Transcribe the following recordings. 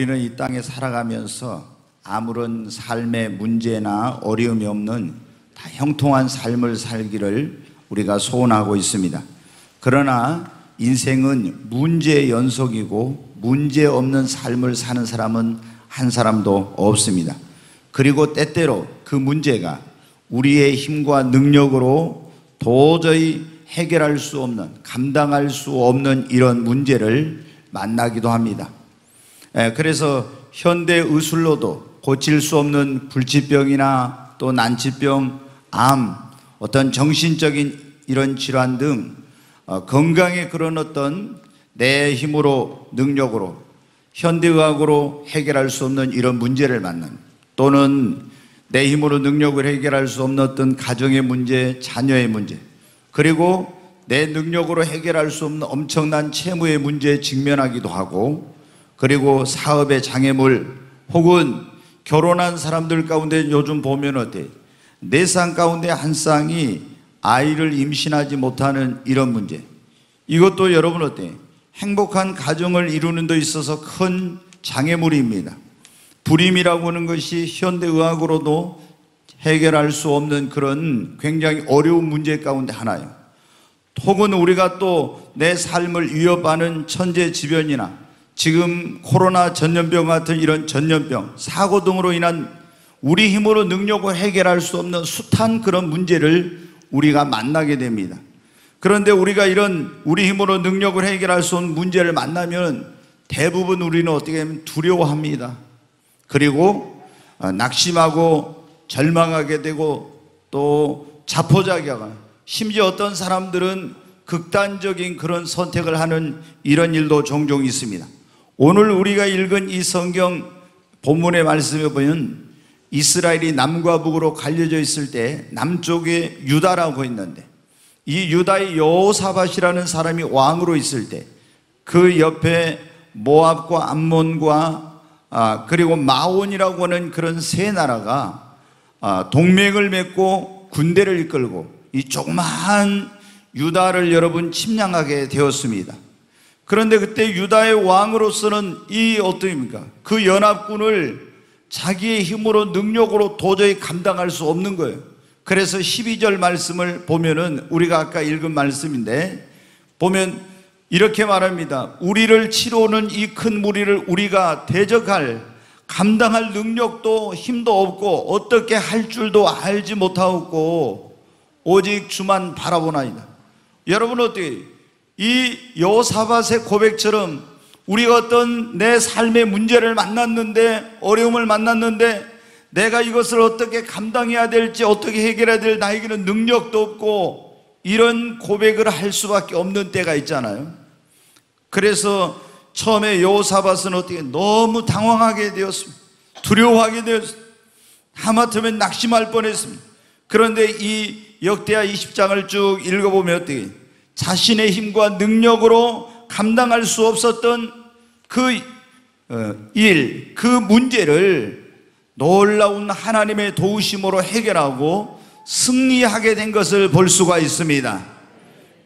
우리는 이 땅에 살아가면서 아무런 삶의 문제나 어려움이 없는 다 형통한 삶을 살기를 우리가 소원하고 있습니다. 그러나 인생은 문제의 연속이고 문제 없는 삶을 사는 사람은 한 사람도 없습니다. 그리고 때때로 그 문제가 우리의 힘과 능력으로 도저히 해결할 수 없는, 감당할 수 없는 이런 문제를 만나기도 합니다. 그래서 현대 의술로도 고칠 수 없는 불치병이나 또 난치병, 암, 어떤 정신적인 이런 질환 등 건강의 그런 어떤 내 힘으로 능력으로 현대의학으로 해결할 수 없는 이런 문제를 만난, 또는 내 힘으로 능력을 해결할 수 없는 어떤 가정의 문제, 자녀의 문제, 그리고 내 능력으로 해결할 수 없는 엄청난 채무의 문제에 직면하기도 하고, 그리고 사업의 장애물, 혹은 결혼한 사람들 가운데 요즘 보면 어때? 네 쌍 가운데 한 쌍이 아이를 임신하지 못하는 이런 문제, 이것도 여러분 어때? 행복한 가정을 이루는 데 있어서 큰 장애물입니다. 불임이라고 하는 것이 현대의학으로도 해결할 수 없는 그런 굉장히 어려운 문제 가운데 하나예요. 혹은 우리가 또 내 삶을 위협하는 천재지변이나 지금 코로나 전염병 같은 이런 전염병, 사고 등으로 인한 우리 힘으로 능력을 해결할 수 없는 숱한 그런 문제를 우리가 만나게 됩니다. 그런데 우리가 이런 우리 힘으로 능력을 해결할 수 없는 문제를 만나면 대부분 우리는 어떻게 하면 두려워합니다. 그리고 낙심하고 절망하게 되고 또 자포자기하고, 심지어 어떤 사람들은 극단적인 그런 선택을 하는 이런 일도 종종 있습니다. 오늘 우리가 읽은 이 성경 본문의 말씀에 보면 이스라엘이 남과 북으로 갈려져 있을 때 남쪽에 유다라고 있는데, 이 유다의 여호사밧이라는 사람이 왕으로 있을 때 그 옆에 모압과 암몬과 그리고 마온이라고 하는 그런 세 나라가 동맹을 맺고 군대를 이끌고 이 조그마한 유다를 여러분 침략하게 되었습니다. 그런데 그때 유다의 왕으로서는 이 어떠입니까? 그 연합군을 자기의 힘으로 능력으로 도저히 감당할 수 없는 거예요. 그래서 12절 말씀을 보면은 우리가 아까 읽은 말씀인데 보면 이렇게 말합니다. 우리를 치러오는 이 큰 무리를 우리가 대적할, 감당할 능력도 힘도 없고 어떻게 할 줄도 알지 못하고 오직 주만 바라보나이다. 여러분 어떻게, 이 여호사밧의 고백처럼 우리가 어떤 내 삶의 문제를 만났는데, 어려움을 만났는데 내가 이것을 어떻게 감당해야 될지, 어떻게 해결해야 될 나에게는 능력도 없고, 이런 고백을 할 수밖에 없는 때가 있잖아요. 그래서 처음에 여호사밧은 어떻게 너무 당황하게 되었습니다. 두려워하게 되었습니다. 하마터면 낙심할 뻔했습니다. 그런데 이 역대하 20장을 쭉 읽어보면 어떻게 자신의 힘과 능력으로 감당할 수 없었던 그 일, 그 문제를 놀라운 하나님의 도우심으로 해결하고 승리하게 된 것을 볼 수가 있습니다.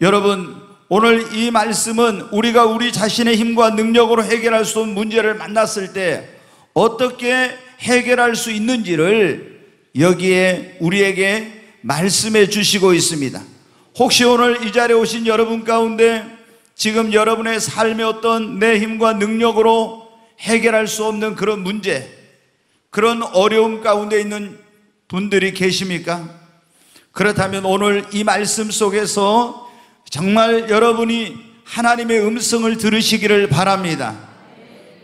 여러분, 오늘 이 말씀은 우리가 우리 자신의 힘과 능력으로 해결할 수 없는 문제를 만났을 때 어떻게 해결할 수 있는지를 여기에 우리에게 말씀해 주시고 있습니다. 혹시 오늘 이 자리에 오신 여러분 가운데 지금 여러분의 삶의 어떤 내 힘과 능력으로 해결할 수 없는 그런 문제, 그런 어려움 가운데 있는 분들이 계십니까? 그렇다면 오늘 이 말씀 속에서 정말 여러분이 하나님의 음성을 들으시기를 바랍니다.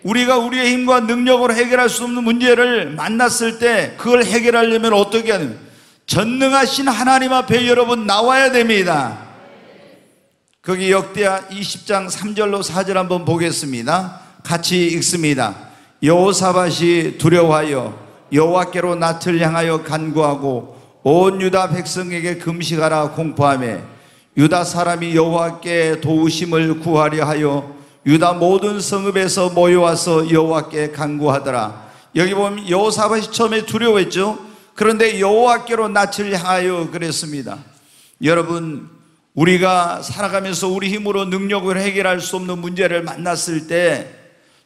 우리가 우리의 힘과 능력으로 해결할 수 없는 문제를 만났을 때 그걸 해결하려면 어떻게 하는, 전능하신 하나님 앞에 여러분 나와야 됩니다. 거기 역대하 20장 3절로 4절 한번 보겠습니다. 같이 읽습니다. 여호사밧이 두려워하여 여호와께로 낯을 향하여 간구하고 온 유다 백성에게 금식하라 공포하며 유다 사람이 여호와께 도우심을 구하려 하여 유다 모든 성읍에서 모여와서 여호와께 간구하더라. 여기 보면 여호사밧이 처음에 두려워했죠. 그런데 여호와께로 낯을 향하여 그랬습니다. 여러분, 우리가 살아가면서 우리 힘으로 능력을 해결할 수 없는 문제를 만났을 때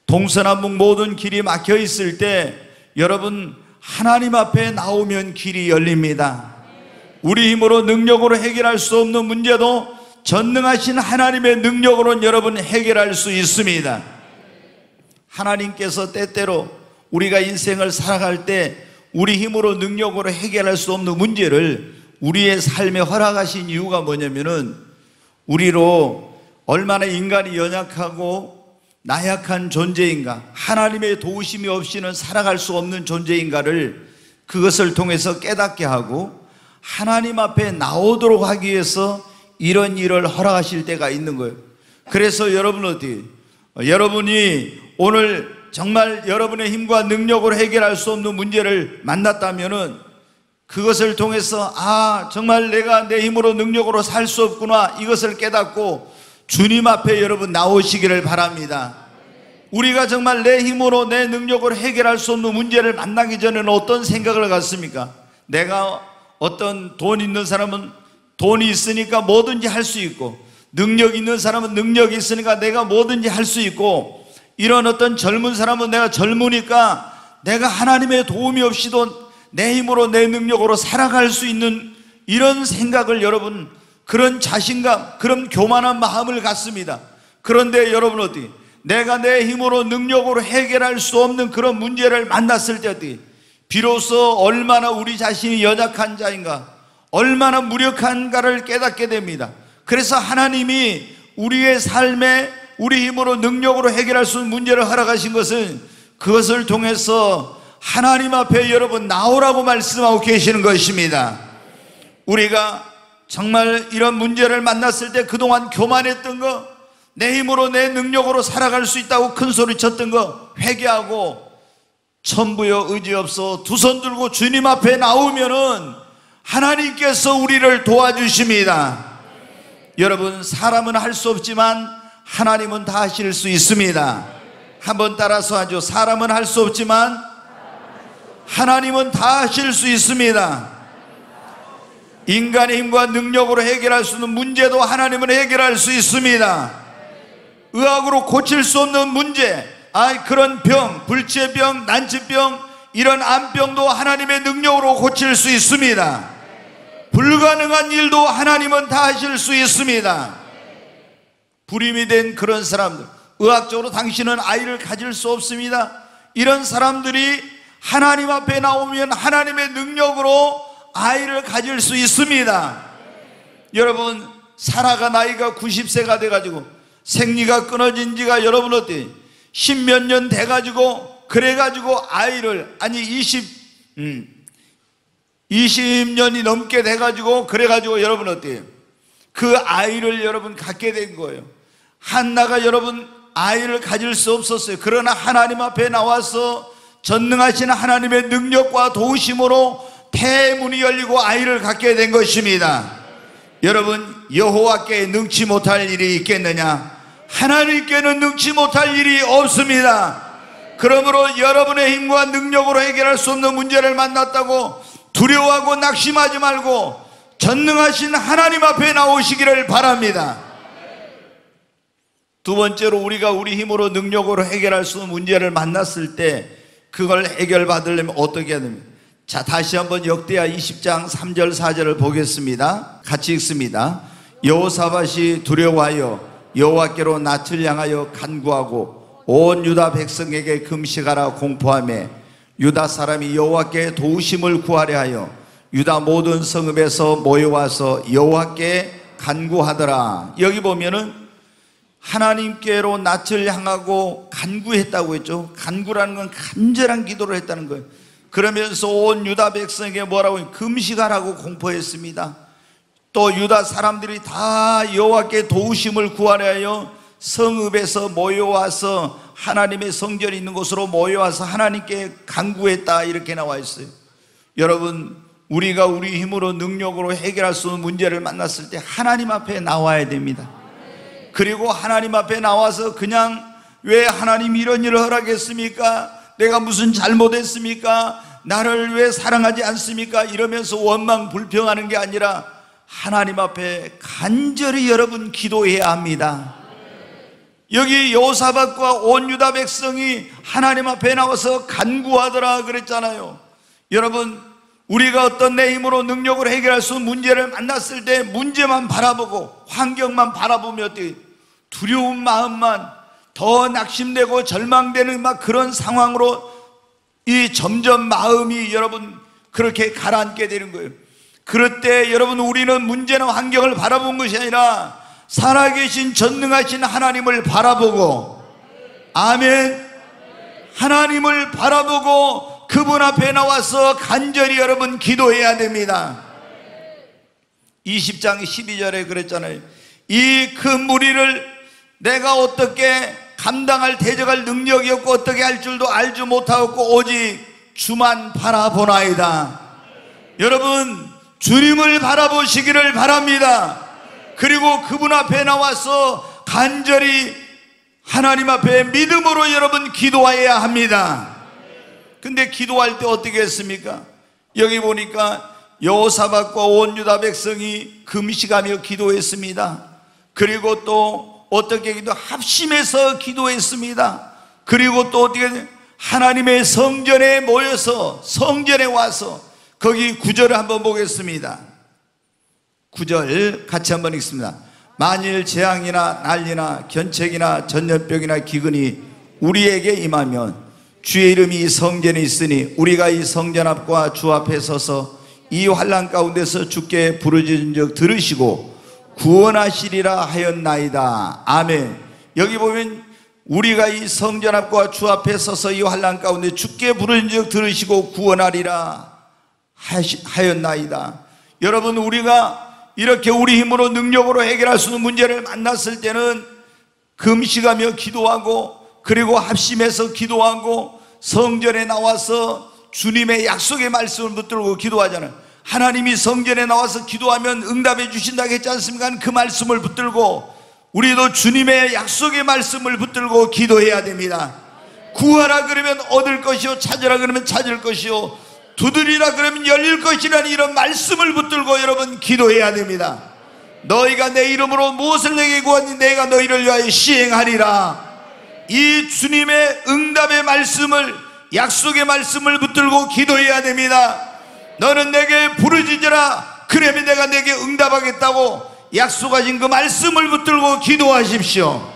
동서남북 모든 길이 막혀 있을 때 여러분 하나님 앞에 나오면 길이 열립니다. 우리 힘으로 능력으로 해결할 수 없는 문제도 전능하신 하나님의 능력으로는 여러분 해결할 수 있습니다. 하나님께서 때때로 우리가 인생을 살아갈 때 우리 힘으로 능력으로 해결할 수 없는 문제를 우리의 삶에 허락하신 이유가 뭐냐면은 우리로 얼마나 인간이 연약하고 나약한 존재인가, 하나님의 도우심이 없이는 살아갈 수 없는 존재인가를 그것을 통해서 깨닫게 하고 하나님 앞에 나오도록 하기 위해서 이런 일을 허락하실 때가 있는 거예요. 그래서 여러분이 오늘 정말 여러분의 힘과 능력으로 해결할 수 없는 문제를 만났다면은 그것을 통해서 정말 내가 내 힘으로 능력으로 살 수 없구나, 이것을 깨닫고 주님 앞에 여러분 나오시기를 바랍니다. 우리가 정말 내 힘으로 내 능력으로 해결할 수 없는 문제를 만나기 전에는 어떤 생각을 갖습니까? 내가 어떤 돈 있는 사람은 돈이 있으니까 뭐든지 할 수 있고, 능력 있는 사람은 능력이 있으니까 내가 뭐든지 할 수 있고, 이런 어떤 젊은 사람은 내가 젊으니까 내가 하나님의 도움이 없이도 내 힘으로 내 능력으로 살아갈 수 있는 이런 생각을 여러분, 그런 자신감, 그런 교만한 마음을 갖습니다. 그런데 여러분 내가 내 힘으로 능력으로 해결할 수 없는 그런 문제를 만났을 때 비로소 얼마나 우리 자신이 연약한 자인가, 얼마나 무력한가를 깨닫게 됩니다. 그래서 하나님이 우리의 삶에 우리 힘으로 능력으로 해결할 수 있는 문제를 허락하신 것은 그것을 통해서 하나님 앞에 여러분 나오라고 말씀하고 계시는 것입니다. 우리가 정말 이런 문제를 만났을 때 그동안 교만했던 거, 내 힘으로 내 능력으로 살아갈 수 있다고 큰 소리 쳤던 거 회개하고 천부여 의지없어 두 손 들고 주님 앞에 나오면은 하나님께서 우리를 도와주십니다. 여러분, 사람은 할 수 없지만 하나님은 다 하실 수 있습니다. 한번 따라서 하죠. 사람은 할 수 없지만 하나님은 다 하실 수 있습니다. 인간의 힘과 능력으로 해결할 수 있는 문제도 하나님은 해결할 수 있습니다. 의학으로 고칠 수 없는 문제, 그런 병, 불치병, 난치병, 이런 암병도 하나님의 능력으로 고칠 수 있습니다. 불가능한 일도 하나님은 다 하실 수 있습니다. 불임이 된 그런 사람들, 의학적으로 당신은 아이를 가질 수 없습니다, 이런 사람들이 하나님 앞에 나오면 하나님의 능력으로 아이를 가질 수 있습니다. 여러분, 사라가 나이가 90세가 돼가지고 생리가 끊어진 지가 여러분 어때요? 10몇 년 돼가지고 그래가지고 아이를 20년이 넘게 돼가지고 그래가지고 여러분 어때요? 그 아이를 여러분 갖게 된 거예요. 한나가 여러분 아이를 가질 수 없었어요. 그러나 하나님 앞에 나와서 전능하신 하나님의 능력과 도우심으로 태문이 열리고 아이를 갖게 된 것입니다. 여러분, 여호와께 능치 못할 일이 있겠느냐? 하나님께는 능치 못할 일이 없습니다. 그러므로 여러분의 힘과 능력으로 해결할 수 없는 문제를 만났다고 두려워하고 낙심하지 말고 전능하신 하나님 앞에 나오시기를 바랍니다. 두 번째로, 우리가 우리 힘으로 능력으로 해결할 수 있는 문제를 만났을 때 그걸 해결받으려면 어떻게 해야 됩니까? 자, 다시 한번 역대하 20장 3절 4절을 보겠습니다. 같이 읽습니다. 여호사밧이 두려워하여 여호와께로 낯을 향하여 간구하고 온 유다 백성에게 금식하라 공포하며 유다 사람이 여호와께 도우심을 구하려 하여 유다 모든 성읍에서 모여와서 여호와께 간구하더라. 여기 보면은 하나님께로 낯을 향하고 간구했다고 했죠. 간구라는 건 간절한 기도를 했다는 거예요. 그러면서 온 유다 백성에게 뭐라고? 금식하라고 공포했습니다. 또 유다 사람들이 다 여호와께 도우심을 구하려 하여 성읍에서 모여와서 하나님의 성전이 있는 곳으로 모여와서 하나님께 간구했다, 이렇게 나와 있어요. 여러분, 우리가 우리 힘으로 능력으로 해결할 수 있는 문제를 만났을 때 하나님 앞에 나와야 됩니다. 그리고 하나님 앞에 나와서 그냥 왜 하나님 이런 일을 허락했습니까? 내가 무슨 잘못했습니까? 나를 왜 사랑하지 않습니까? 이러면서 원망 불평하는 게 아니라 하나님 앞에 간절히 여러분 기도해야 합니다. 여기 여호사밧과 온 유다 백성이 하나님 앞에 나와서 간구하더라 그랬잖아요. 여러분, 우리가 어떤 내 힘으로 능력으로 해결할 수 없는 문제를 만났을 때 문제만 바라보고 환경만 바라보면 어떻게 두려운 마음만 더 낙심되고 절망되는 막 그런 상황으로 이 점점 마음이 여러분 그렇게 가라앉게 되는 거예요. 그럴 때 여러분, 우리는 문제나 환경을 바라본 것이 아니라 살아계신 전능하신 하나님을 바라보고, 아멘, 하나님을 바라보고 그분 앞에 나와서 간절히 여러분 기도해야 됩니다. 20장 12절에 그랬잖아요. 이 큰 무리를 내가 어떻게 감당할 대적할 능력이 없고 어떻게 할 줄도 알지 못하고 오직 주만 바라보나이다. 여러분, 주님을 바라보시기를 바랍니다. 그리고 그분 앞에 나와서 간절히 하나님 앞에 믿음으로 여러분 기도해야 합니다. 근데 기도할 때 어떻게 했습니까? 여기 보니까 여호사밧과 온 유다 백성이 금식하며 기도했습니다. 그리고 또 어떻게 합심해서 기도했습니다. 그리고 또 어떻게 하나님의 성전에 모여서 성전에 와서 거기 9절을 한번 보겠습니다. 9절 같이 한번 읽습니다. 만일 재앙이나 난리나 견책이나 전염병이나 기근이 우리에게 임하면 주의 이름이 이 성전에 있으니 우리가 이 성전 앞과 주 앞에 서서 이 환난 가운데서 주께 부르짖은 적 들으시고 구원하시리라 하였나이다. 아멘. 여기 보면 우리가 이 성전 앞과 주 앞에 서서 이 환난 가운데 주께 부르짖은 적 들으시고 구원하리라 하였나이다. 여러분, 우리가 이렇게 우리 힘으로 능력으로 해결할 수 있는 문제를 만났을 때는 금식하며 기도하고, 그리고 합심해서 기도하고, 성전에 나와서 주님의 약속의 말씀을 붙들고 기도하잖아요. 하나님이 성전에 나와서 기도하면 응답해 주신다고 했지 않습니까? 그 말씀을 붙들고 우리도 주님의 약속의 말씀을 붙들고 기도해야 됩니다. 구하라 그러면 얻을 것이요, 찾으라 그러면 찾을 것이요, 두드리라 그러면 열릴 것이라는 이런 말씀을 붙들고 여러분 기도해야 됩니다. 너희가 내 이름으로 무엇을 내게 구하니 내가 너희를 위하여 시행하리라. 이 주님의 응답의 말씀을, 약속의 말씀을 붙들고 기도해야 됩니다. 너는 내게 부르짖으라 그러면 내가 내게 응답하겠다고 약속하신 그 말씀을 붙들고 기도하십시오.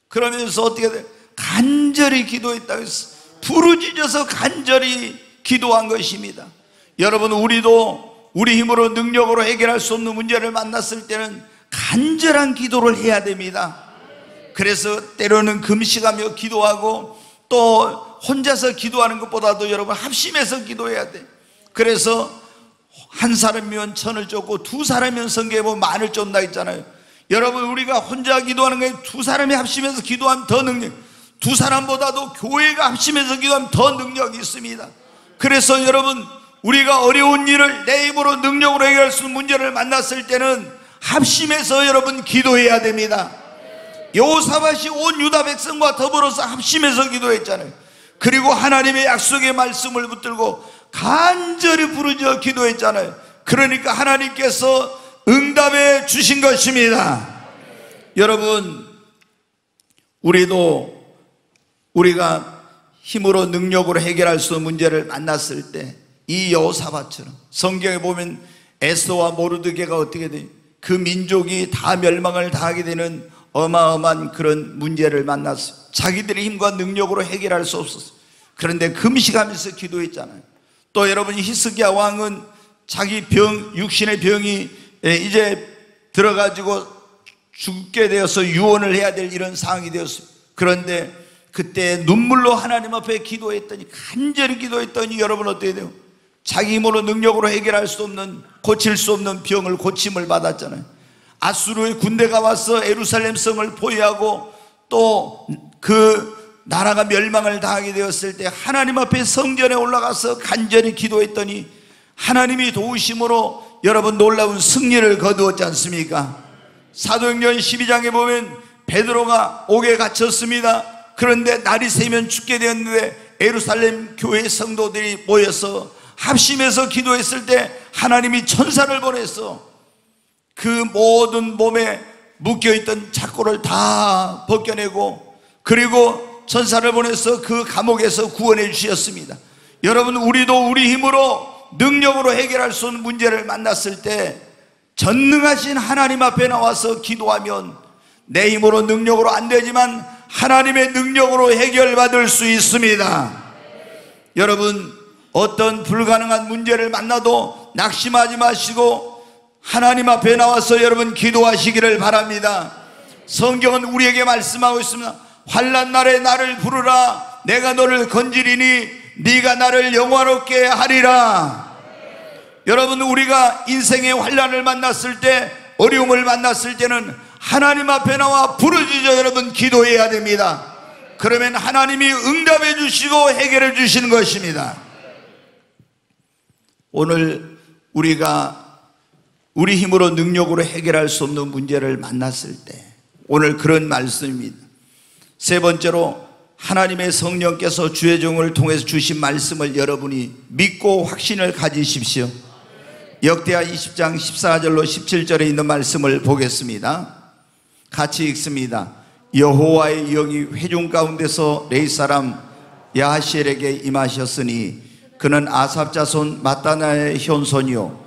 그러면서 어떻게 돼? 간절히 기도했다고 했어. 부르짖어서 간절히 기도한 것입니다. 여러분, 우리도 우리 힘으로 능력으로 해결할 수 없는 문제를 만났을 때는 간절한 기도를 해야 됩니다. 그래서 때로는 금식하며 기도하고 또 혼자서 기도하는 것보다도 여러분 합심해서 기도해야 돼. 그래서 한 사람이면 천을 쫓고 두 사람이면 성경에 보면 만을 쫓는다 했잖아요. 여러분, 우리가 혼자 기도하는 게 두 사람이 합심해서 기도하면 더 능력, 두 사람보다도 교회가 합심해서 기도하면 더 능력이 있습니다. 그래서 여러분, 우리가 어려운 일을 내 힘으로 능력으로 해결할 수 있는 문제를 만났을 때는 합심해서 여러분 기도해야 됩니다. 여호사밧이 온 유다 백성과 더불어서 합심해서 기도했잖아요. 그리고 하나님의 약속의 말씀을 붙들고 간절히 부르짖어 기도했잖아요. 그러니까 하나님께서 응답해 주신 것입니다. 여러분, 우리가 힘으로 능력으로 해결할 수 없는 문제를 만났을 때 이 여호사밧처럼 성경에 보면 에스더와 모르드게가 어떻게 돼요? 그 민족이 다 멸망을 당하게 되는 어마어마한 그런 문제를 만났어요. 자기들의 힘과 능력으로 해결할 수 없었어요. 그런데 금식하면서 기도했잖아요. 또 여러분, 히스기야 왕은 자기 육신의 병이 이제 들어가지고 죽게 되어서 유언을 해야 될 이런 상황이 되었어요. 그런데 그때 눈물로 하나님 앞에 기도했더니, 간절히 기도했더니 여러분 어떻게 돼요? 자기 힘으로 능력으로 해결할 수 없는, 고칠 수 없는 병을 고침을 받았잖아요. 아수르의 군대가 와서 예루살렘 성을 포위하고 또 그 나라가 멸망을 당하게 되었을 때 하나님 앞에 성전에 올라가서 간절히 기도했더니 하나님이 도우심으로 여러분 놀라운 승리를 거두었지 않습니까? 사도행전 12장에 보면 베드로가 옥에 갇혔습니다. 그런데 날이 새면 죽게 되었는데 예루살렘 교회 성도들이 모여서 합심해서 기도했을 때 하나님이 천사를 보내서 그 모든 몸에 묶여있던 착고를 다 벗겨내고 그리고 천사를 보내서 그 감옥에서 구원해 주셨습니다. 여러분, 우리도 우리 힘으로 능력으로 해결할 수 없는 문제를 만났을 때 전능하신 하나님 앞에 나와서 기도하면 내 힘으로 능력으로 안 되지만 하나님의 능력으로 해결받을 수 있습니다. 여러분, 어떤 불가능한 문제를 만나도 낙심하지 마시고 하나님 앞에 나와서 여러분 기도하시기를 바랍니다. 성경은 우리에게 말씀하고 있습니다. 환난 날에 나를 부르라. 내가 너를 건지리니 네가 나를 영화롭게 하리라. 여러분, 우리가 인생의 환난을 만났을 때, 어려움을 만났을 때는 하나님 앞에 나와 부르짖어 여러분 기도해야 됩니다. 그러면 하나님이 응답해 주시고 해결해 주시는 것입니다. 오늘 우리가 우리 힘으로 능력으로 해결할 수 없는 문제를 만났을 때 오늘 그런 말씀입니다. 세 번째로, 하나님의 성령께서 주의 종을 통해서 주신 말씀을 여러분이 믿고 확신을 가지십시오. 역대하 20장 14절로 17절에 있는 말씀을 보겠습니다. 같이 읽습니다. 여호와의 영이 회중 가운데서 레위 사람 야하시엘에게 임하셨으니 그는 아삽 자손 마따나의 현손이요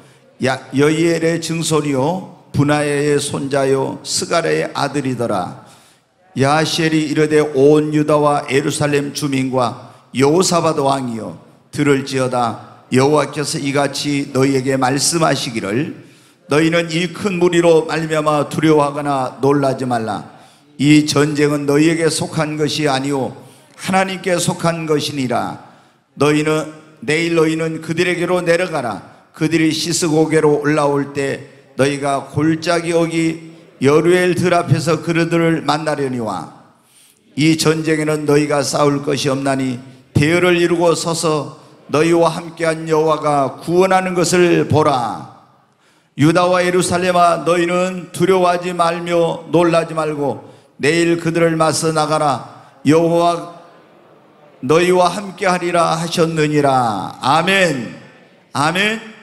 여이엘의 증손이요 분하야의 손자요 스가랴의 아들이더라. 야하시엘이 이르되 온 유다와 예루살렘 주민과 여호사밧 왕이여 들을지어다. 여호와께서 이같이 너희에게 말씀하시기를 너희는 이 큰 무리로 말미암아 두려워하거나 놀라지 말라. 이 전쟁은 너희에게 속한 것이 아니오 하나님께 속한 것이니라. 내일 너희는 그들에게로 내려가라. 그들이 시스고개로 올라올 때 너희가 골짜기 어기 여루엘 들 앞에서 그들을 만나려니와 이 전쟁에는 너희가 싸울 것이 없나니 대열을 이루고 서서 너희와 함께한 여호와가 구원하는 것을 보라. 유다와 예루살렘아, 너희는 두려워하지 말며 놀라지 말고 내일 그들을 맞서 나가라. 여호와 너희와 함께하리라 하셨느니라. 아멘. 아멘.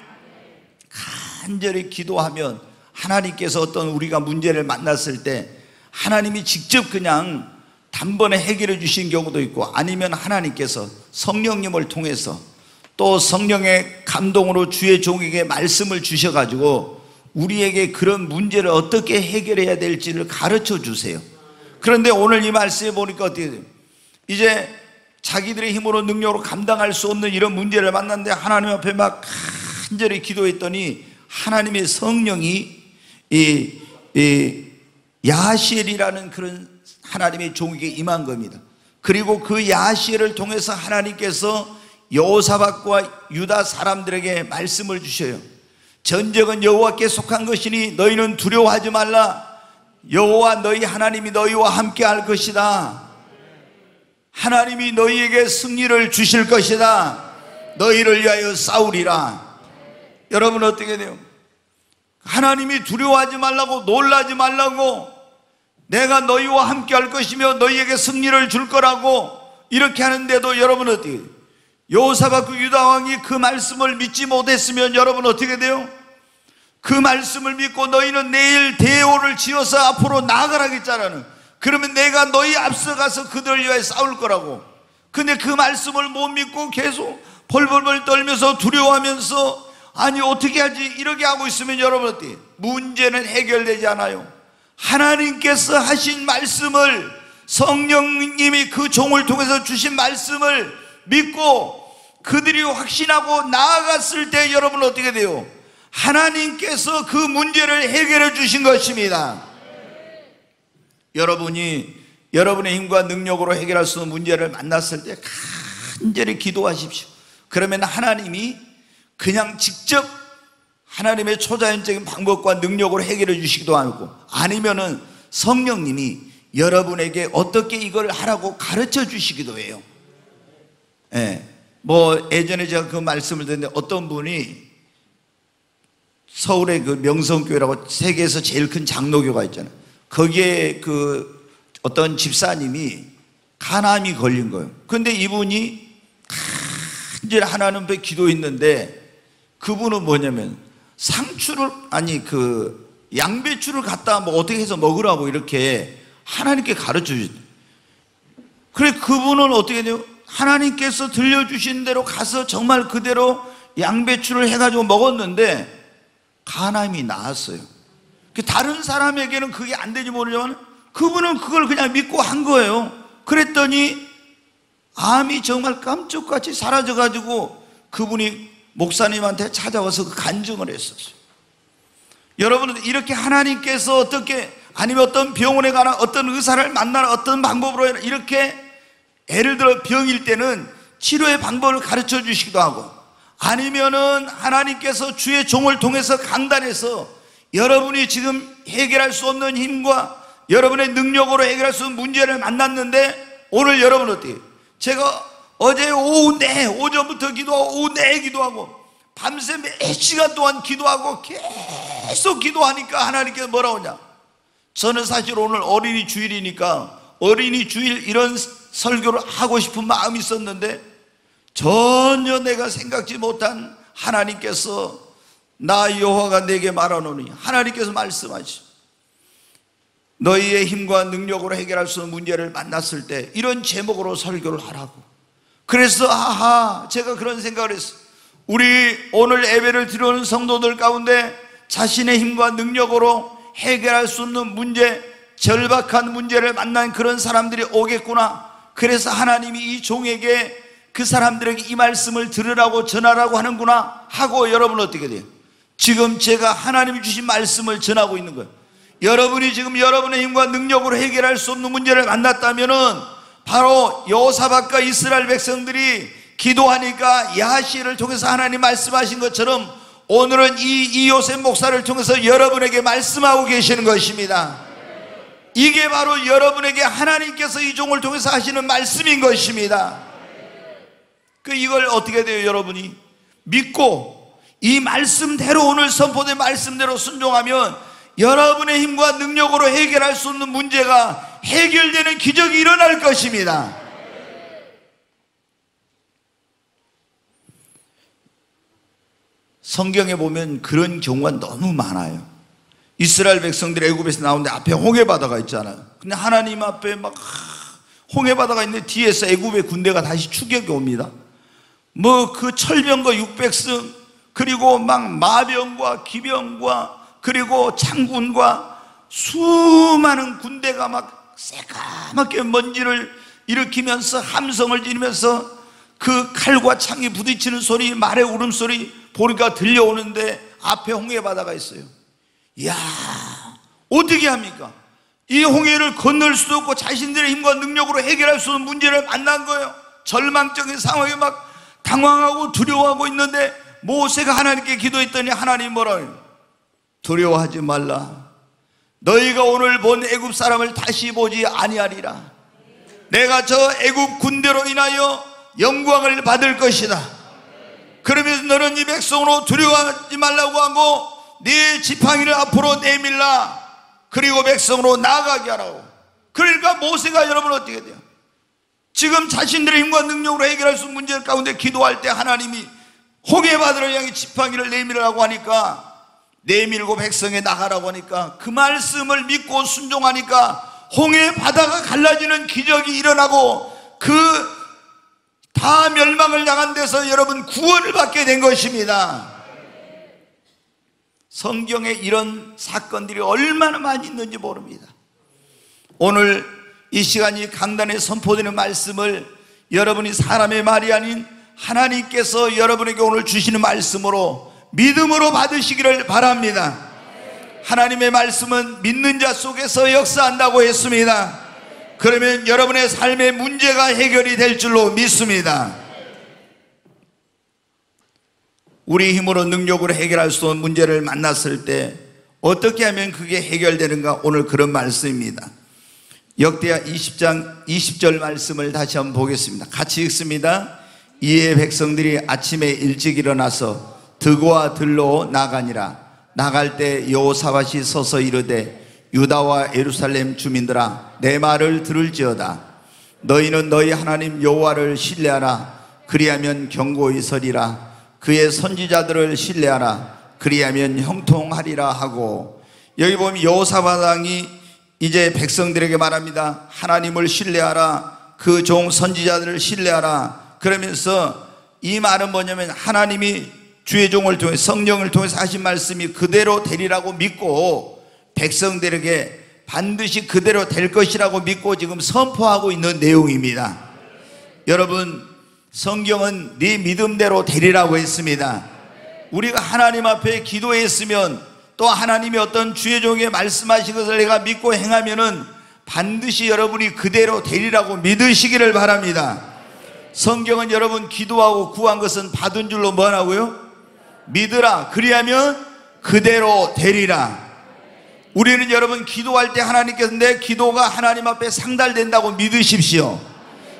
간절히 기도하면 하나님께서 어떤 우리가 문제를 만났을 때 하나님이 직접 그냥 단번에 해결해 주신 경우도 있고, 아니면 하나님께서 성령님을 통해서 또 성령의 감동으로 주의 종에게 말씀을 주셔가지고 우리에게 그런 문제를 어떻게 해결해야 될지를 가르쳐 주세요. 그런데 오늘 이 말씀에 보니까 어떻게 돼요? 이제 자기들의 힘으로 능력으로 감당할 수 없는 이런 문제를 만났는데 하나님 앞에 막 간절히 기도했더니 하나님의 성령이 야하시엘이라는 그런 하나님의 종에게 임한 겁니다. 그리고 그 야하시엘을 통해서 하나님께서 여호사밧과 유다 사람들에게 말씀을 주셔요. 전쟁은 여호와께 속한 것이니 너희는 두려워하지 말라. 여호와 너희 하나님이 너희와 함께 할 것이다. 하나님이 너희에게 승리를 주실 것이다. 너희를 위하여 싸우리라. 여러분, 어떻게 돼요? 하나님이 두려워하지 말라고, 놀라지 말라고, 내가 너희와 함께 할 것이며 너희에게 승리를 줄 거라고 이렇게 하는데도 여러분 어떻게 돼요? 여호사밧 그 유다 왕이 그 말씀을 믿지 못했으면 여러분 어떻게 돼요? 그 말씀을 믿고 너희는 내일 대오를 지어서 앞으로 나아가라 했잖아요. 그러면 내가 너희 앞서가서 그들을 위하여 싸울 거라고. 근데 그 말씀을 못 믿고 계속 벌벌벌 떨면서 두려워하면서 아니 어떻게 하지 이렇게 하고 있으면 여러분 어때요? 문제는 해결되지 않아요. 하나님께서 하신 말씀을, 성령님이 그 종을 통해서 주신 말씀을 믿고 그들이 확신하고 나아갔을 때 여러분 어떻게 돼요? 하나님께서 그 문제를 해결해 주신 것입니다. 여러분이 여러분의 힘과 능력으로 해결할 수 없는 문제를 만났을 때 간절히 기도하십시오. 그러면 하나님이 그냥 직접 하나님의 초자연적인 방법과 능력으로 해결해 주시기도 하고, 아니면은 성령님이 여러분에게 어떻게 이걸 하라고 가르쳐 주시기도 해요. 예전에 제가 그 말씀을 듣는데 어떤 분이 서울의 그 명성교회라고 세계에서 제일 큰 장로교가 있잖아요. 거기에 그 어떤 집사님이 간암이 걸린 거예요. 근데 이분이 간절히 하나님 앞에 기도했는데 그분은 뭐냐면 상추를, 양배추를 갖다 뭐 어떻게 해서 먹으라고 이렇게 하나님께 가르쳐 주셨. 그래 그분은 어떻게 돼요? 하나님께서 들려주신 대로 가서 정말 그대로 양배추를 해가지고 먹었는데 간암이 나았어요. 다른 사람에게는 그게 안 되지 모르지만 그분은 그걸 그냥 믿고 한 거예요. 그랬더니 암이 정말 깜짝같이 사라져가지고 그분이 목사님한테 찾아와서 그 간증을 했었어요. 여러분은 이렇게 하나님께서 어떻게, 아니면 어떤 병원에 가나 어떤 의사를 만나나 어떤 방법으로 이렇게, 예를 들어 병일 때는 치료의 방법을 가르쳐 주시기도 하고, 아니면은 하나님께서 주의 종을 통해서 강단해서 여러분이 지금 해결할 수 없는 힘과 여러분의 능력으로 해결할 수 없는 문제를 만났는데, 오늘 여러분 어떻게, 제가 어제 오후 내 오전부터 기도하고 오후 내 기도하고 밤새 몇 시간 동안 기도하고 계속 기도하니까 하나님께서 뭐라고 하냐. 저는 사실 오늘 어린이 주일이니까 어린이 주일 이런 설교를 하고 싶은 마음이 있었는데 전혀 내가 생각지 못한 하나님께서 나 여호와가 내게 말하노니, 하나님께서 말씀하시죠. 너희의 힘과 능력으로 해결할 수 없는 문제를 만났을 때 이런 제목으로 설교를 하라고. 그래서 제가 그런 생각을 했어요. 우리 오늘 예배를 드려오는 성도들 가운데 자신의 힘과 능력으로 해결할 수 없는 문제, 절박한 문제를 만난 그런 사람들이 오겠구나. 그래서 하나님이 이 종에게 그 사람들에게 이 말씀을 들으라고 전하라고 하는구나 하고, 여러분 어떻게 돼요? 지금 제가 하나님이 주신 말씀을 전하고 있는 거예요. 여러분이 지금 여러분의 힘과 능력으로 해결할 수 없는 문제를 만났다면은 바로 여호사밧과 이스라엘 백성들이 기도하니까 야하시엘을 통해서 하나님 말씀하신 것처럼 오늘은 이 요셉 목사를 통해서 여러분에게 말씀하고 계시는 것입니다. 이게 바로 여러분에게 하나님께서 이 종을 통해서 하시는 말씀인 것입니다. 이걸 어떻게 돼요? 여러분이 믿고 이 말씀대로, 오늘 선포된 말씀대로 순종하면 여러분의 힘과 능력으로 해결할 수 없는 문제가 해결되는 기적이 일어날 것입니다. 성경에 보면 그런 경우가 너무 많아요. 이스라엘 백성들이 애굽에서 나오는데 앞에 홍해바다가 있잖아요. 근데 하나님 앞에 막 홍해바다가 있는데 뒤에서 애굽의 군대가 다시 추격이 옵니다. 뭐 그 철병과 600승, 그리고 막 마병과 기병과 그리고 창군과 수많은 군대가 막 새까맣게 먼지를 일으키면서 함성을 지르면서 그 칼과 창이 부딪히는 소리, 말의 울음소리 보니까 들려오는데 앞에 홍해바다가 있어요. 이야, 어떻게 합니까? 이 홍해를 건널 수도 없고 자신들의 힘과 능력으로 해결할 수 없는 문제를 만난 거예요. 절망적인 상황에 막 당황하고 두려워하고 있는데 모세가 하나님께 기도했더니 하나님 뭐라 해요? 두려워하지 말라. 너희가 오늘 본 애굽 사람을 다시 보지 아니하리라. 내가 저 애굽 군대로 인하여 영광을 받을 것이다. 그러면서 너는 이 백성으로 두려워하지 말라고 하고 네 지팡이를 앞으로 내밀라. 그리고 백성으로 나아가게 하라고. 그러니까 모세가, 여러분 어떻게 돼요? 지금 자신들의 힘과 능력으로 해결할 수 있는 문제 가운데 기도할 때 하나님이 홍해바다를 향해 지팡이를 내밀으라고 하니까, 내밀고 백성에 나가라고 하니까 그 말씀을 믿고 순종하니까 홍해바다가 갈라지는 기적이 일어나고 그 다 멸망을 당한 데서 여러분 구원을 받게 된 것입니다. 성경에 이런 사건들이 얼마나 많이 있는지 모릅니다. 오늘 이 시간이 강단에 선포되는 말씀을 여러분이 사람의 말이 아닌 하나님께서 여러분에게 오늘 주시는 말씀으로 믿음으로 받으시기를 바랍니다. 하나님의 말씀은 믿는 자 속에서 역사한다고 했습니다. 그러면 여러분의 삶의 문제가 해결이 될 줄로 믿습니다. 우리 힘으로 능력으로 해결할 수 없는 문제를 만났을 때 어떻게 하면 그게 해결되는가, 오늘 그런 말씀입니다. 역대하 20장 20절 말씀을 다시 한번 보겠습니다. 같이 읽습니다. 이에 백성들이 아침에 일찍 일어나서 드고와 들로 나가니라. 나갈 때 여호사밧이 서서 이르되 유다와 예루살렘 주민들아, 내 말을 들을지어다. 너희는 너희 하나님 여호와를 신뢰하라. 그리하면 견고히 서리라. 그의 선지자들을 신뢰하라. 그리하면 형통하리라 하고, 여기 보면 여호사밧 왕이 이제 백성들에게 말합니다. 하나님을 신뢰하라. 그 종 선지자들을 신뢰하라. 그러면서 이 말은 뭐냐면 하나님이 주의 종을 통해 성령을 통해서 하신 말씀이 그대로 되리라고 믿고 백성들에게 반드시 그대로 될 것이라고 믿고 지금 선포하고 있는 내용입니다. 여러분, 성경은 네 믿음대로 되리라고 했습니다. 우리가 하나님 앞에 기도했으면 또 하나님이 어떤 주의 종에게 말씀하신 것을 내가 믿고 행하면은 반드시 여러분이 그대로 되리라고 믿으시기를 바랍니다. 성경은 여러분 기도하고 구한 것은 받은 줄로 뭐라고요? 믿으라. 그리하면 그대로 되리라. 우리는 여러분 기도할 때 하나님께서 내 기도가 하나님 앞에 상달된다고 믿으십시오.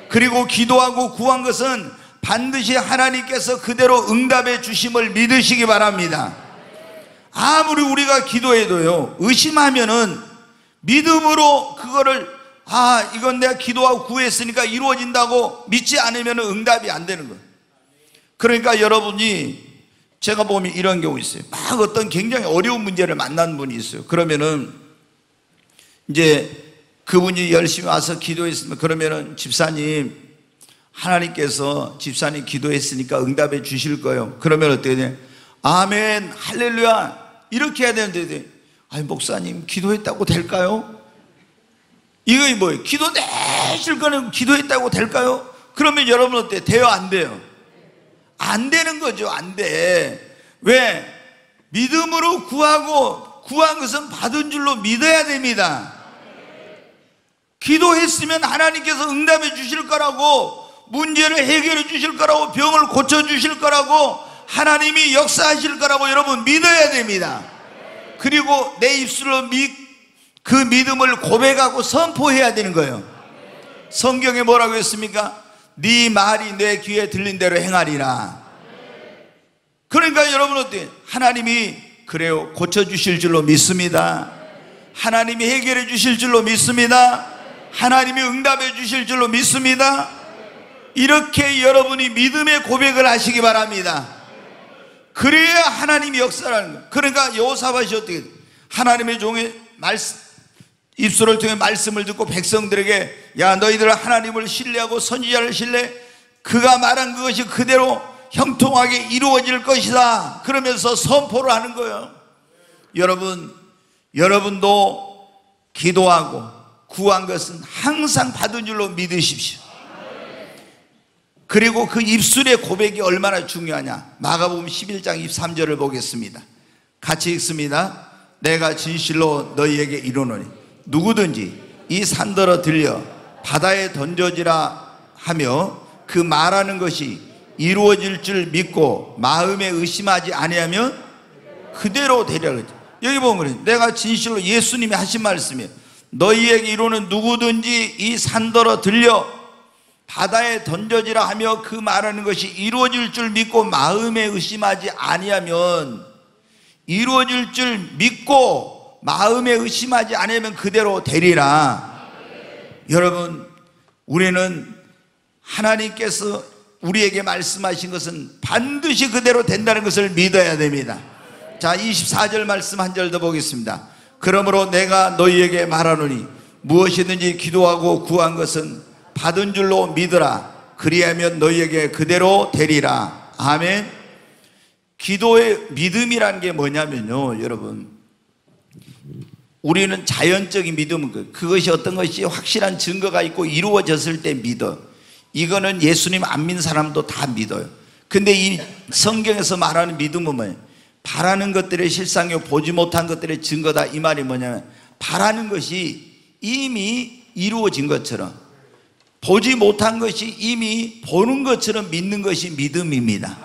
그리고 기도하고 구한 것은 반드시 하나님께서 그대로 응답해 주심을 믿으시기 바랍니다. 아무리 우리가 기도해도요, 의심하면은 믿음으로 그거를 이건 내가 기도하고 구했으니까 이루어진다고 믿지 않으면 응답이 안 되는 거예요. 그러니까 여러분이 제가 보면 이런 경우 있어요. 막 어떤 굉장히 어려운 문제를 만난 분이 있어요. 그러면은 이제 그분이 열심히 와서 기도했으면, 그러면은 집사님, 하나님께서 집사님 기도했으니까 응답해 주실 거예요. 그러면 어떻게 돼요? 아멘, 할렐루야, 이렇게 해야 되는데, 아니 목사님 기도했다고 될까요? 이거 뭐예요? 기도 내실 거는 기도했다고 될까요? 그러면 여러분 어때요? 돼요, 안 돼요? 안 되는 거죠. 안 돼. 왜? 믿음으로 구하고 구한 것은 받은 줄로 믿어야 됩니다. 기도했으면 하나님께서 응답해 주실 거라고, 문제를 해결해 주실 거라고, 병을 고쳐 주실 거라고, 하나님이 역사하실 거라고 여러분 믿어야 됩니다. 그리고 내 입술로 그 믿음을 고백하고 선포해야 되는 거예요. 성경에 뭐라고 했습니까? 네 말이 내 귀에 들린 대로 행하리라. 그러니까 여러분 어때요? 하나님이 그래요, 고쳐주실 줄로 믿습니다. 하나님이 해결해 주실 줄로 믿습니다. 하나님이 응답해 주실 줄로 믿습니다. 이렇게 여러분이 믿음의 고백을 하시기 바랍니다. 그래야 하나님이 역사하는 거예요. 그러니까 여호사밧이 어떻게 돼요? 하나님의 종의 입술을 통해 말씀을 듣고 백성들에게, 야 너희들 하나님을 신뢰하고 선지자를 신뢰, 그가 말한 그것이 그대로 형통하게 이루어질 것이다, 그러면서 선포를 하는 거예요. 여러분도 기도하고 구한 것은 항상 받은 줄로 믿으십시오. 그리고 그 입술의 고백이 얼마나 중요하냐, 마가복음 11장 23절을 보겠습니다. 같이 읽습니다. 내가 진실로 너희에게 이르노니 누구든지 이 산더러 들려 바다에 던져지라 하며 그 말하는 것이 이루어질 줄 믿고 마음에 의심하지 아니하면 그대로 되리라 그랬죠. 여기 보면 그래요. 내가 진실로, 예수님이 하신 말씀이에요. 너희에게 이르는 누구든지 이 산더러 들려 바다에 던져지라 하며 그 말하는 것이 이루어질 줄 믿고 마음에 의심하지 아니하면, 이루어질 줄 믿고 마음에 의심하지 않으면 그대로 되리라. 여러분, 우리는 하나님께서 우리에게 말씀하신 것은 반드시 그대로 된다는 것을 믿어야 됩니다. 자, 24절 말씀 한 절 더 보겠습니다. 그러므로 내가 너희에게 말하노니 무엇이든지 기도하고 구한 것은 받은 줄로 믿으라. 그리하면 너희에게 그대로 되리라. 아멘. 기도의 믿음이라는 게 뭐냐면요, 여러분, 우리는 자연적인 믿음은 그것이 어떤 것이 확실한 증거가 있고 이루어졌을 때 믿어. 이거는 예수님 안 믿는 사람도 다 믿어요. 근데 이 성경에서 말하는 믿음은 뭐예요? 바라는 것들의 실상이요 보지 못한 것들의 증거다, 이 말이 뭐냐면, 바라는 것이 이미 이루어진 것처럼, 보지 못한 것이 이미 보는 것처럼 믿는 것이 믿음입니다.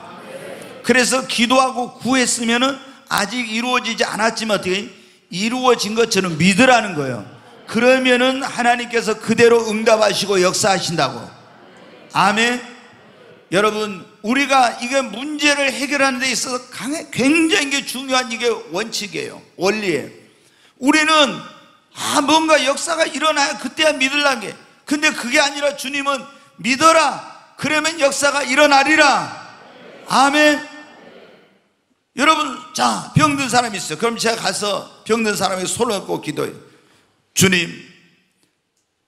그래서 기도하고 구했으면 아직 이루어지지 않았지만 어떻게 이루어진 것처럼 믿으라는 거예요. 그러면은 하나님께서 그대로 응답하시고 역사하신다고. 아멘. 여러분, 우리가 이게 문제를 해결하는 데 있어서 굉장히 중요한 이게 원칙이에요, 원리예요. 우리는 뭔가 역사가 일어나야 그때야 믿으려는 게, 근데 그게 아니라 주님은 믿어라, 그러면 역사가 일어나리라. 아멘. 여러분, 자, 병든 사람이 있어요. 그럼 제가 가서 병든 사람에게 손을 얹고 기도해요. 주님,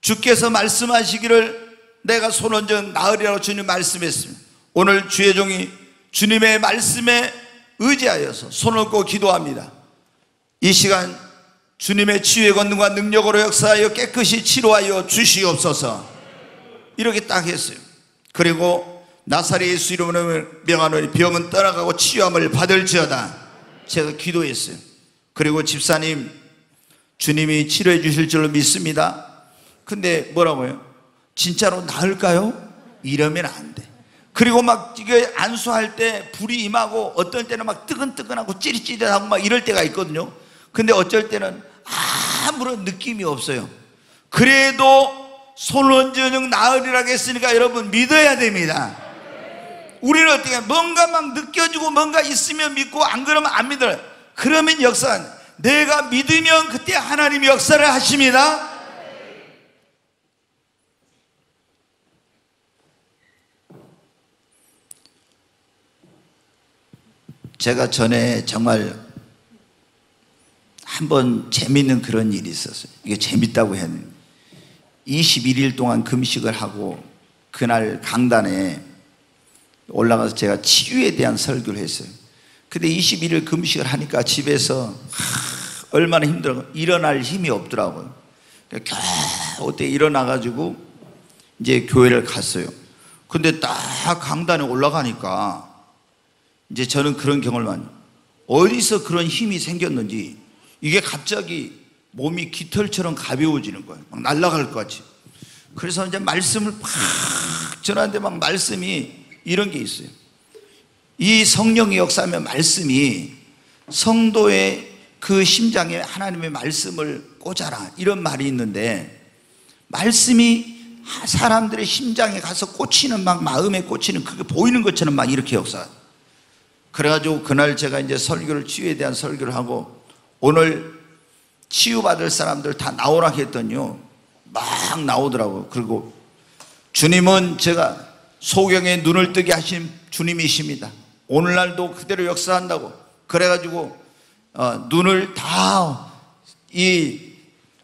주께서 말씀하시기를 내가 손 얹어 나으리라고 주님 말씀했습니다. 오늘 주의 종이 주님의 말씀에 의지하여서 손을 얹고 기도합니다. 이 시간 주님의 치유의 권능과 능력으로 역사하여 깨끗이 치료하여 주시옵소서. 이렇게 딱 했어요. 그리고 나사렛 예수 이름으로 명하노니 병은 떠나가고 치유함을 받을지어다. 제가 기도했어요. 그리고 집사님, 주님이 치료해 주실 줄로 믿습니다. 근데 뭐라고요? 진짜로 나을까요? 이러면 안 돼. 그리고 막 이게 안수할 때 불이 임하고 어떨 때는 막 뜨끈뜨끈하고 찌릿찌릿하고 막 이럴 때가 있거든요. 근데 어쩔 때는 아무런 느낌이 없어요. 그래도 손을 얹으면 나으리라고 했으니까 여러분 믿어야 됩니다. 우리는 어떻게 뭔가 막 느껴지고 뭔가 있으면 믿고 안 그러면 안 믿어요. 그러면 역사, 내가 믿으면 그때 하나님이 역사를 하십니다. 제가 전에 정말 한번 재밌는 그런 일이 있었어요. 이게 재밌다고 해야 되는 21일 동안 금식을 하고 그날 강단에 올라가서 제가 치유에 대한 설교를 했어요. 근데 21일 금식을 하니까 집에서 얼마나 힘들어, 일어날 힘이 없더라고요. 겨우 어때 일어나가지고 이제 교회를 갔어요. 근데 딱 강단에 올라가니까 이제 저는 그런 경험을 많이, 어디서 그런 힘이 생겼는지 이게 갑자기 몸이 깃털처럼 가벼워지는 거예요. 막 날아갈 것 같이. 그래서 이제 말씀을 팍 전하는데 막 말씀이 이런 게 있어요. 이 성령의 역사하면 말씀이 성도의 그 심장에 하나님의 말씀을 꽂아라, 이런 말이 있는데, 말씀이 사람들의 심장에 가서 꽂히는, 막 마음에 꽂히는, 그게 보이는 것처럼 막 이렇게 역사. 그래가지고 그날 제가 이제 설교를, 치유에 대한 설교를 하고, 오늘 치유받을 사람들 다 나오라 했더니요, 막 나오더라고요. 그리고 주님은 제가 소경의 눈을 뜨게 하신 주님이십니다. 오늘날도 그대로 역사한다고. 그래가지고 눈을 다 이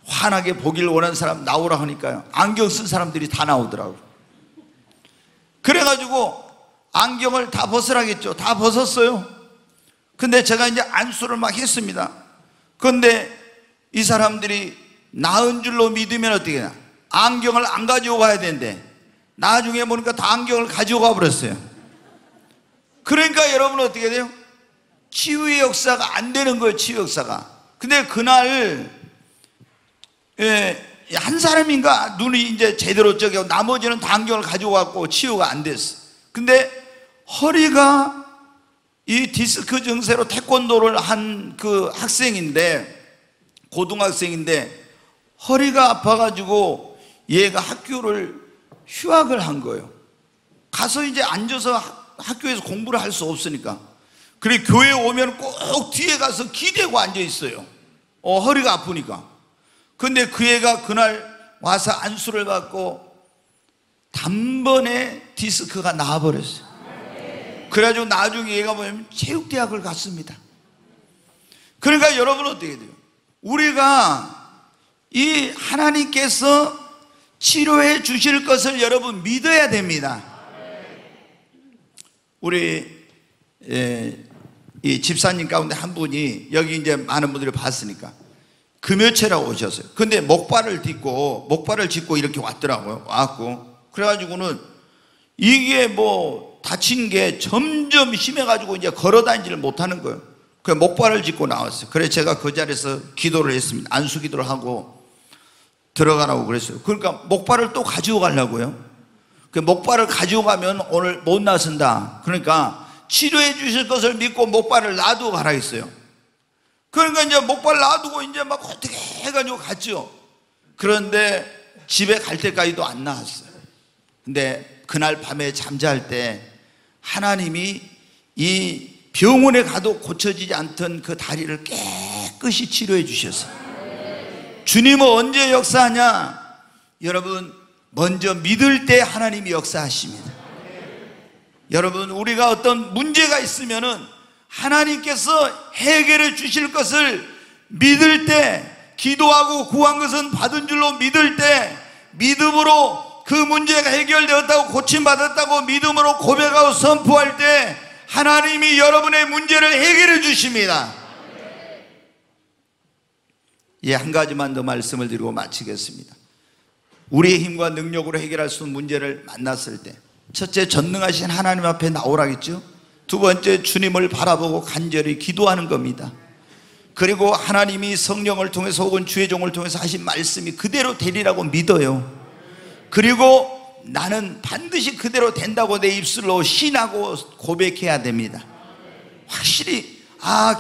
환하게 보기를 원하는 사람 나오라 하니까요, 안경 쓴 사람들이 다 나오더라고요. 그래가지고 안경을 다 벗으라겠죠. 다 벗었어요. 근데 제가 이제 안수를 막 했습니다. 근데 이 사람들이 나은 줄로 믿으면 어떻게 되나? 안경을 안 가지고 가야 되는데 나중에 보니까 다 안경을 가지고 가버렸어요. 그러니까 여러분 어떻게 돼요? 치유의 역사가 안 되는 거예요. 치유 역사가. 근데 그날 한 사람인가 눈이 이제 제대로 저기, 나머지는 다 안경을 가지고 갔고 치유가 안 됐어. 근데 허리가 이 디스크 증세로 태권도를 한 그 학생인데, 고등학생인데 허리가 아파가지고 얘가 학교를 휴학을 한 거예요. 가서 이제 앉아서 학교에서 공부를 할 수 없으니까. 그래 교회에 오면 꼭 뒤에 가서 기대고 앉아 있어요. 허리가 아프니까. 근데 그 애가 그날 와서 안수를 받고 단번에 디스크가 나와버렸어요. 그래가지고 나중에 얘가 보면 체육대학을 갔습니다. 그러니까 여러분 어떻게 돼요? 우리가 이 하나님께서 치료해 주실 것을 여러분 믿어야 됩니다. 우리 이 집사님 가운데 한 분이 여기 이제 많은 분들이 봤으니까 금요체라고 오셨어요. 근데 목발을 짚고 이렇게 왔더라고요. 왔고 그래가지고는 이게 뭐 다친 게 점점 심해가지고 이제 걸어 다니지를 못하는 거예요. 그 목발을 짚고 나왔어요. 그래서 제가 그 자리에서 기도를 했습니다. 안수 기도를 하고 들어가라고 그랬어요. 그러니까 목발을 또 가지고 가려고요. 그 목발을 가지고 가면 오늘 못 나선다. 그러니까 치료해 주실 것을 믿고 목발을 놔두고 가라 했어요. 그러니까 이제 목발 놔두고 이제 막 어떻게 해가지고 갔죠. 그런데 집에 갈 때까지도 안 나왔어요. 근데 그날 밤에 잠잘 때 하나님이 이 병원에 가도 고쳐지지 않던 그 다리를 깨끗이 치료해 주셨어요. 주님은 언제 역사하냐? 여러분 먼저 믿을 때 하나님이 역사하십니다. 여러분 우리가 어떤 문제가 있으면은 하나님께서 해결해 주실 것을 믿을 때, 기도하고 구한 것은 받은 줄로 믿을 때, 믿음으로 그 문제가 해결되었다고, 고침받았다고 믿음으로 고백하고 선포할 때 하나님이 여러분의 문제를 해결해 주십니다. 예, 한 가지만 더 말씀을 드리고 마치겠습니다. 우리의 힘과 능력으로 해결할 수 있는 문제를 만났을 때, 첫째, 전능하신 하나님 앞에 나오라겠죠. 두 번째, 주님을 바라보고 간절히 기도하는 겁니다. 그리고 하나님이 성령을 통해서 혹은 주의 종을 통해서 하신 말씀이 그대로 되리라고 믿어요. 그리고 나는 반드시 그대로 된다고 내 입술로 신하고 고백해야 됩니다. 확실히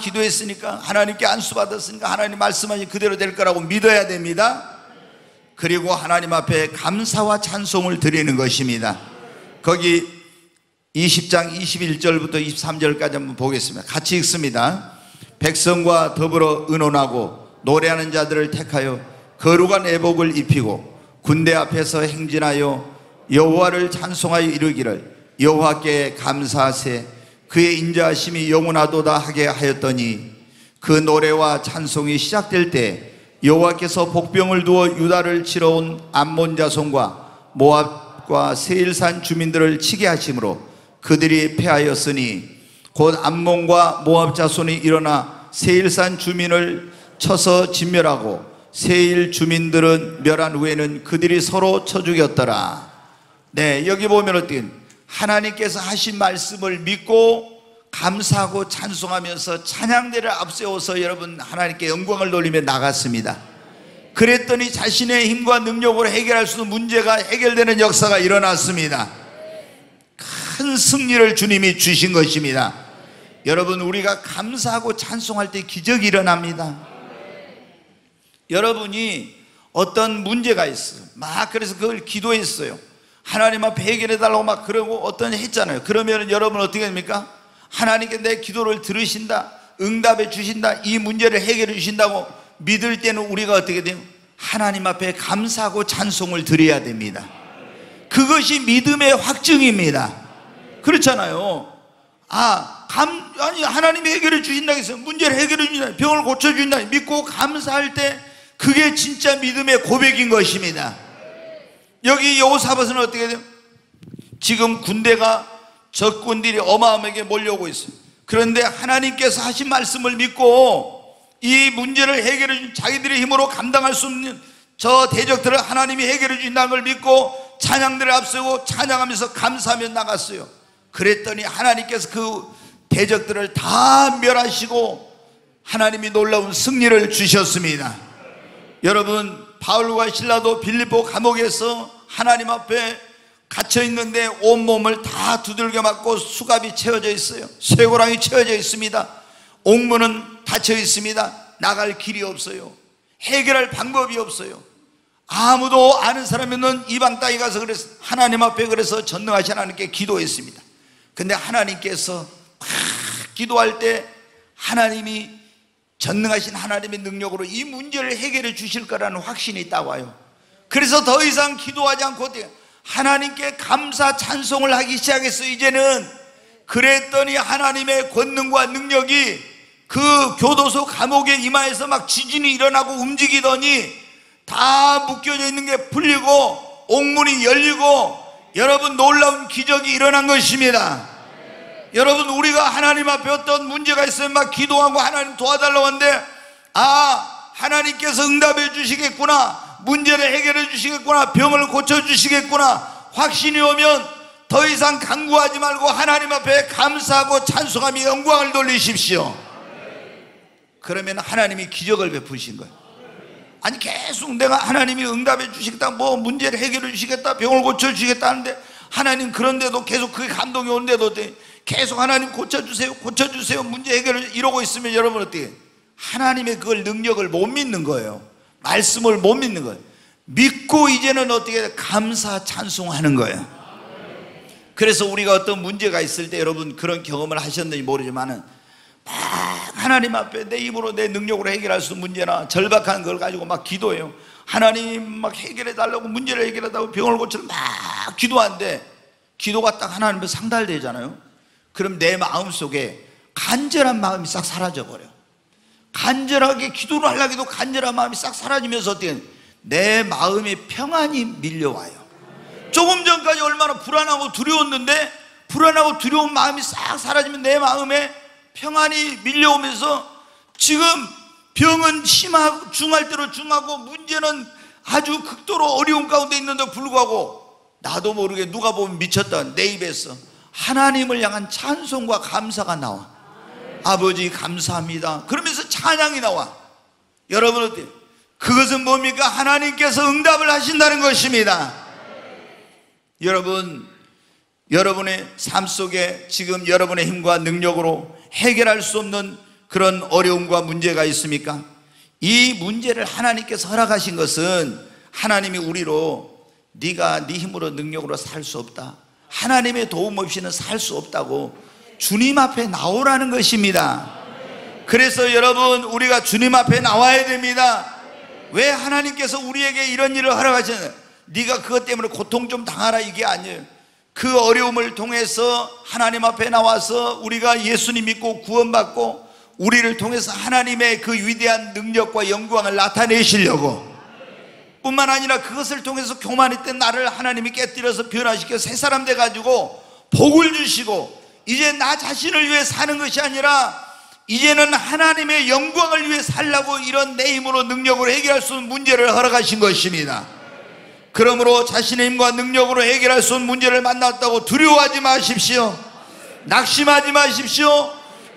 기도했으니까, 하나님께 안수 받았으니까 하나님 말씀하신 그대로 될 거라고 믿어야 됩니다. 그리고 하나님 앞에 감사와 찬송을 드리는 것입니다. 거기 20장 21절부터 23절까지 한번 보겠습니다. 같이 읽습니다. 백성과 더불어 의논하고 노래하는 자들을 택하여 거룩한 애복을 입히고 군대 앞에서 행진하여 여호와를 찬송하여 이르기를 여호와께 감사하세 그의 인자하심이 영원하도다 하게 하였더니, 그 노래와 찬송이 시작될 때 여호와께서 복병을 두어 유다를 치러 온 암몬 자손과 모압과 세일산 주민들을 치게 하심으로 그들이 패하였으니, 곧 암몬과 모압 자손이 일어나 세일산 주민을 쳐서 진멸하고 세일 주민들은 멸한 후에는 그들이 서로 쳐 죽였더라. 네, 여기 보면 어떻게 하나님께서 하신 말씀을 믿고 감사하고 찬송하면서 찬양대를 앞세워서 여러분 하나님께 영광을 돌리며 나갔습니다. 그랬더니 자신의 힘과 능력으로 해결할 수 있는 문제가 해결되는 역사가 일어났습니다. 큰 승리를 주님이 주신 것입니다. 여러분, 우리가 감사하고 찬송할 때 기적이 일어납니다. 여러분이 어떤 문제가 있어요. 그래서 그걸 기도했어요. 하나님 앞에 해결해달라고 그러고 했잖아요. 그러면 여러분 어떻게 됩니까? 하나님께 내 기도를 들으신다, 응답해 주신다, 이 문제를 해결해 주신다고 믿을 때는 우리가 어떻게 돼요? 하나님 앞에 감사하고 찬송을 드려야 됩니다. 그것이 믿음의 확증입니다. 그렇잖아요. 하나님이 해결해 주신다 해서 문제를 해결해 주신다, 병을 고쳐 주신다 믿고 감사할 때 그게 진짜 믿음의 고백인 것입니다. 여기 여호사밧은 어떻게 돼요? 지금 군대가 적군들이 어마어마하게 몰려오고 있어요. 그런데 하나님께서 하신 말씀을 믿고 이 문제를 해결해 준, 자기들의 힘으로 감당할 수 없는 저 대적들을 하나님이 해결해 주신다는 걸 믿고 찬양들을 앞세우고 찬양하면서 감사하며 나갔어요. 그랬더니 하나님께서 그 대적들을 다 멸하시고 하나님이 놀라운 승리를 주셨습니다. 여러분, 바울과 실라도 빌립보 감옥에서 하나님 앞에 갇혀 있는데 온몸을 다 두들겨 맞고 수갑이 채워져 있어요. 쇠고랑이 채워져 있습니다. 옥문은 닫혀 있습니다. 나갈 길이 없어요. 해결할 방법이 없어요. 아무도 아는 사람이 없는 이방 땅에 가서 그래서 하나님 앞에 그래서 전능하신 하나님께 기도했습니다. 근데 하나님께서 기도할 때 하나님이 전능하신 하나님의 능력으로 이 문제를 해결해 주실 거라는 확신이 딱 와요. 그래서 더 이상 기도하지 않고 하나님께 감사 찬송을 하기 시작했어요. 이제는. 그랬더니 하나님의 권능과 능력이 그 교도소 감옥의 이마에서 지진이 일어나고 움직이더니 다 묶여져 있는 게 풀리고 옥문이 열리고 여러분 놀라운 기적이 일어난 것입니다. 여러분, 우리가 하나님 앞에 어떤 문제가 있으면 기도하고 하나님 도와달라고 하는데 하나님께서 응답해 주시겠구나, 문제를 해결해 주시겠구나, 병을 고쳐 주시겠구나 확신이 오면 더 이상 간구하지 말고 하나님 앞에 감사하고 찬송하며 영광을 돌리십시오. 그러면 하나님이 기적을 베푸신 거예요. 아니 계속 내가 하나님이 응답해 주시겠다, 문제를 해결해 주시겠다, 병을 고쳐 주시겠다 하는데 하나님 그런데도 계속 그게 감동이 오는데도 계속 하나님 고쳐주세요 고쳐주세요 문제 해결을 이러고 있으면 여러분 어떻게 하나님의 그걸 능력을 못 믿는 거예요. 말씀을 못 믿는 거예요. 믿고 이제는 어떻게 감사 찬송하는 거예요. 그래서 우리가 어떤 문제가 있을 때 여러분 그런 경험을 하셨는지 모르지만은 하나님 앞에 내 힘으로 내 능력으로 해결할 수 있는 문제나 절박한 걸 가지고 기도해요. 하나님 해결해 달라고, 문제를 해결해 달라고, 병을 고치려고 기도하는데 기도가 딱 하나님 앞에 상달되잖아요. 그럼 내 마음속에 간절한 마음이 싹 사라져버려. 간절하게 기도를 하려고 해도 간절한 마음이 싹 사라지면서 어떻게 내 마음에 평안이 밀려와요. 조금 전까지 얼마나 불안하고 두려웠는데 불안하고 두려운 마음이 싹 사라지면 내 마음에 평안이 밀려오면서 지금 병은 심하고 중할 대로 중하고 문제는 아주 극도로 어려운 가운데 있는데 불구하고 나도 모르게 누가 보면 미쳤다 내 입에서 하나님을 향한 찬송과 감사가 나와. 아버지 감사합니다 그러면서 찬양이 나와. 여러분 어때요? 그것은 뭡니까? 하나님께서 응답을 하신다는 것입니다. 여러분, 여러분의 삶 속에 지금 여러분의 힘과 능력으로 해결할 수 없는 그런 어려움과 문제가 있습니까? 이 문제를 하나님께서 허락하신 것은 하나님이 우리로 네가 네 힘으로 능력으로 살 수 없다, 하나님의 도움 없이는 살 수 없다고 주님 앞에 나오라는 것입니다. 그래서 여러분 우리가 주님 앞에 나와야 됩니다. 왜 하나님께서 우리에게 이런 일을 허락하셨나요? 네가 그것 때문에 고통 좀 당하라 이게 아니에요. 그 어려움을 통해서 하나님 앞에 나와서 우리가 예수님 믿고 구원받고 우리를 통해서 하나님의 그 위대한 능력과 영광을 나타내시려고, 뿐만 아니라 그것을 통해서 교만했던 때 나를 하나님이 깨뜨려서 변화시켜 새 사람 돼가지고 복을 주시고 이제 나 자신을 위해 사는 것이 아니라 이제는 하나님의 영광을 위해 살라고 이런 내 힘으로 능력으로 해결할 수 있는 문제를 허락하신 것입니다. 그러므로 자신의 힘과 능력으로 해결할 수 있는 문제를 만났다고 두려워하지 마십시오. 낙심하지 마십시오.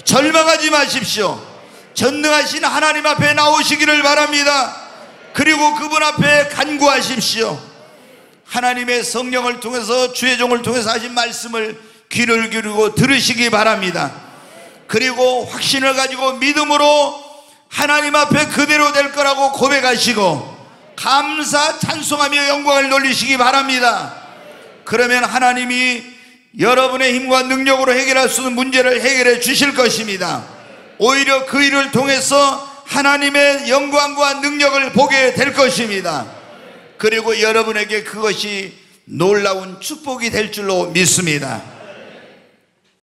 절망하지 마십시오. 전능하신 하나님 앞에 나오시기를 바랍니다. 그리고 그분 앞에 간구하십시오. 하나님의 성령을 통해서 주의 종을 통해서 하신 말씀을 귀를 기울이고 들으시기 바랍니다. 그리고 확신을 가지고 믿음으로 하나님 앞에 그대로 될 거라고 고백하시고 감사 찬송하며 영광을 돌리시기 바랍니다. 그러면 하나님이 여러분의 힘과 능력으로 해결할 수 있는 문제를 해결해 주실 것입니다. 오히려 그 일을 통해서 하나님의 영광과 능력을 보게 될 것입니다. 그리고 여러분에게 그것이 놀라운 축복이 될 줄로 믿습니다.